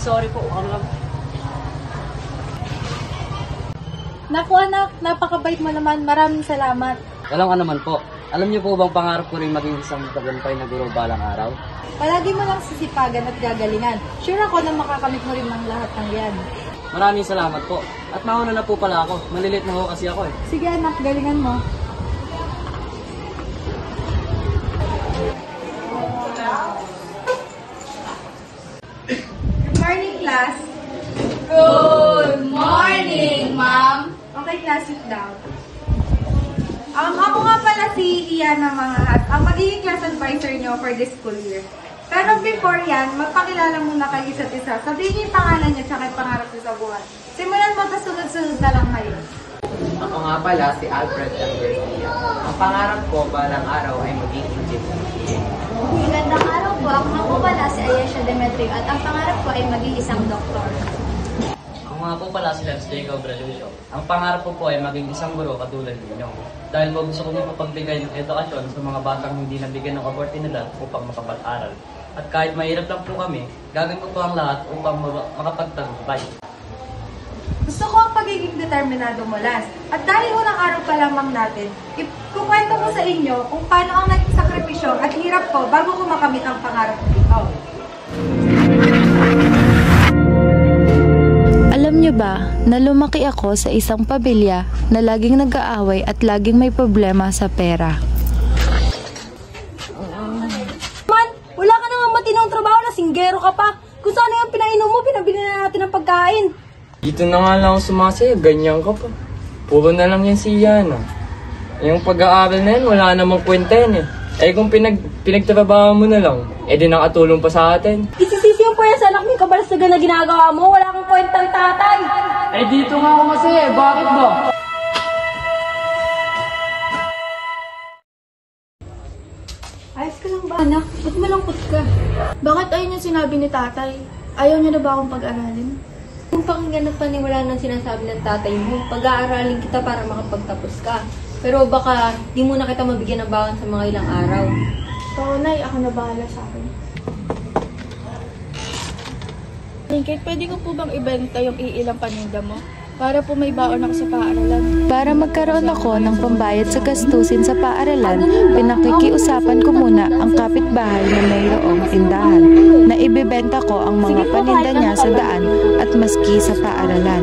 sorry po. Ano lang. Naku anak, napakabait mo naman. Maraming salamat. Walang anuman po. Alam niyo po bang pangarap ko rin maging isang tagumpay na guro balang araw? Palagi mo lang sisipagan at gagalingan. Sure ako na makakamit mo rin ng lahat ng yan. Maraming salamat po. At mauna na po pala ako. Malilit na ho kasi ako eh. Sige anak, galingan mo. Good morning, class. Good morning, ma'am. Okay, class, sit down. Ako nga pala si Iana Mangahat, ang magiging class advisor nyo for this school year. Pero before yan, magpakilala muna kayo isa't isa. Sabihin niyo yung pangalan niyo at yung pangarap niyo sa buhay. Simulan mo, tas sunod-sunod na lang kayo. Ako nga pala si Alfred M. Garcia. Ang pangarap ko balang araw ay maging engineer. Magandang araw po. Ako nga po pala si Ayesha Demetrio at ang pangarap ko ay maging isang doktor. Ako nga po pala si Lance Jacob Relucio. Ang pangarap ko po ay maging isang guro katulad ninyo. Dahil po gusto ko mapagbigay ng edukasyon sa mga batang hindi nabigyan ng oportunidad upang makapag-aral. At kahit mahirap lang po kami, gagawin ko po ang lahat upang makapagtagumpay. Gusto ko ang pagiging determinado mo, Lance. At dahil unang araw pa lamang natin, ikukwento ko sa inyo kung paano ang naging sakripisyo at hirap ko bago ko makamit ang pangarap ko dito. Alam niyo ba na lumaki ako sa isang pamilya na laging nag-aaway at laging may problema sa pera? Man, wala ka nang matinong trabaho na singgero ka pa. Kung saan yung pinainom mo, pinabili na natin ng pagkain. Dito na nga lang ako sumasaya, ganyan ka pa. Puro na lang yan si Yana. Yung pag-aaral na yan, wala namang kwenta yan eh. Eh kung pinagtrabaho mo na lang, eh di nakatulong pa sa atin. Isisisi yung po yan sa anak ng kabalsagan na ginagawa mo. Wala kang kwentang tatay. Eh dito nga ako masaya, bakit ba? Ayos ka lang ba, anak? Ba't malangkot ka? Bakit ayun yung sinabi ni tatay? Ayaw niya na ba akong pag-aralin? Kung pakinggan at paniwala ng sinasabi ng tatay mo, pag-aaralin kita para makapagtapos ka. Pero baka di mo na kita mabigyan ng baon sa mga ilang araw. So, Nay, ako na bahala sa akin. Kate, pwede ko po bang ibenta yung iilang paninda mo? Para po may baon ako sa paaralan. Para magkaroon ako ng pambayad sa gastusin sa paaralan, pinakikiusapan ko muna ang kapitbahay na mayroong tindahan na ibebenta ko ang mga paninda niya sa daan at maski sa paaralan.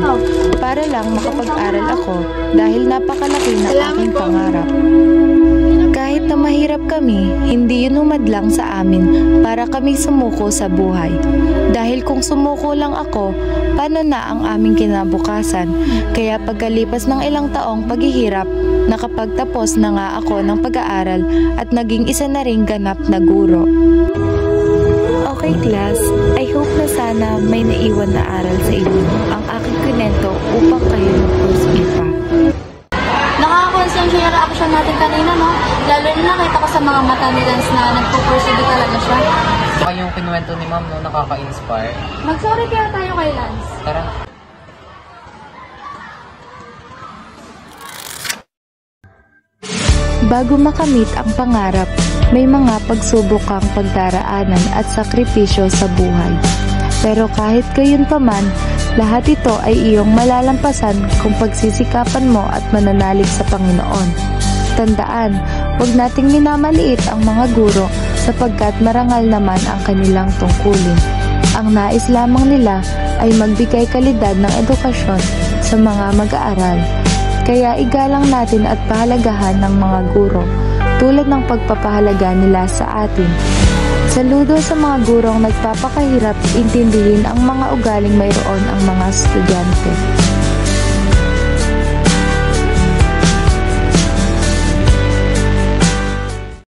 Para lang makapag-aral ako dahil napakalaki na aking pangarap. Kahit na mahirap kami, hindi yun umadlang sa amin para kami sumuko sa buhay. Dahil kung sumuko lang ako, paano na ang aming kinabukasan? Kaya pagkalipas ng ilang taong paghihirap, nakapagtapos na nga ako ng pag-aaral at naging isa na ring ganap na guro. Okay class, I hope na sana may naiwan na aral sa inyo ang aking kwento upang kayo mag-pursue pa. Nakaka-concern yung reaction natin kanina, no? Lalo na nakita ko sa mga mata ni Lance na nagpupursige talaga siya. Saka yung kinuwento ni ma'am, no, nakaka-inspire. Mag-sorry kaya tayo kay Lance. Tara. Bago makamit ang pangarap, may mga pagsubok kang pagdaraanan at sakripisyo sa buhay. Pero kahit gayon pa man, lahat ito ay iyong malalampasan kung pagsisikapan mo at mananalig sa Panginoon. Tandaan, huwag nating minamaliit ang mga guro sapagkat marangal naman ang kanilang tungkulin. Ang nais lamang nila ay magbigay kalidad ng edukasyon sa mga mag-aaral. Kaya igalang natin at pahalagahan ng mga guro tulad ng pagpapahalaga nila sa atin. Saludo sa mga gurong nagpapakahirap intindihin ang mga ugaling mayroon ang mga estudyante.